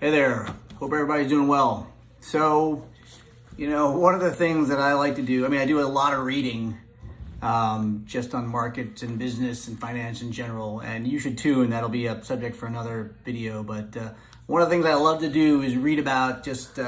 Hey there, hope everybody's doing well. So, one of the things that I like to do, I do a lot of reading just on markets and business and finance in general, and you should too, and that'll be a subject for another video. But one of the things I love to do is read about just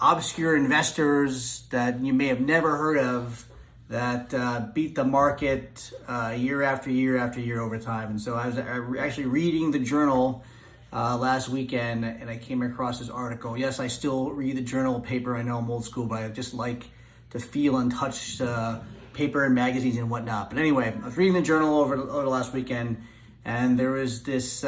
obscure investors that you may have never heard of that beat the market year after year after year over time. And so I was actually reading the journal last weekend, and I came across this article. Yes, I still read the journal paper. I know I'm old school, but I just like to feel and touch paper and magazines and whatnot. But anyway, I was reading the journal over the last weekend, and there was this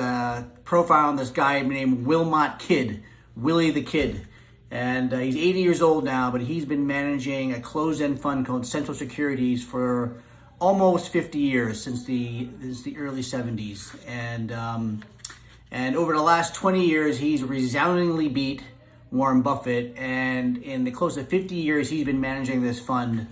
profile on this guy named Willy The Kidd. And he's 80 years old now, but he's been managing a closed-end fund called Central Securities for almost 50 years, since the early 70s. And over the last 20 years, he's resoundingly beat Warren Buffett. And in the close to 50 years he's been managing this fund,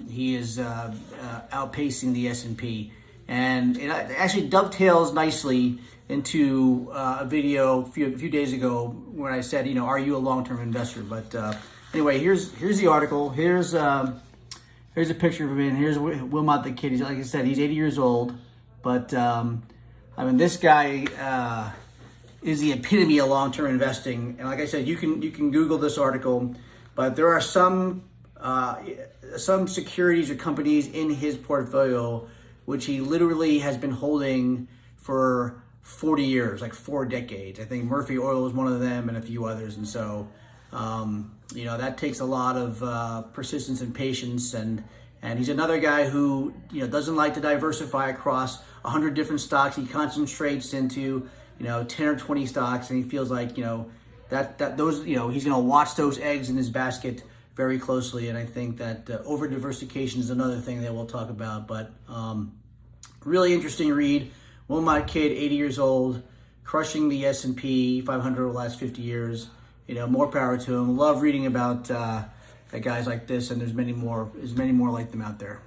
he is outpacing the S&P. And it actually dovetails nicely into a video a few days ago when I said, are you a long-term investor? But anyway, here's the article. Here's a picture of him, and here's Willy The Kidd. Like I said, he's 80 years old, but this guy is the epitome of long-term investing. And like I said, you can Google this article, but there are some securities or companies in his portfolio which he literally has been holding for 40 years, like 4 decades. I think Murphy Oil is one of them and a few others. And so, that takes a lot of persistence and patience. And he's another guy who, doesn't like to diversify across 100 different stocks. He concentrates into, 10 or 20 stocks, and he feels like, that those, he's going to watch those eggs in his basket very closely. And I think that over diversification is another thing that we'll talk about. But really interesting read. Willy The Kidd, 80 years old, crushing the S&P 500 over the last 50 years. More power to him. Love reading about guys like this, and there's many more like them out there.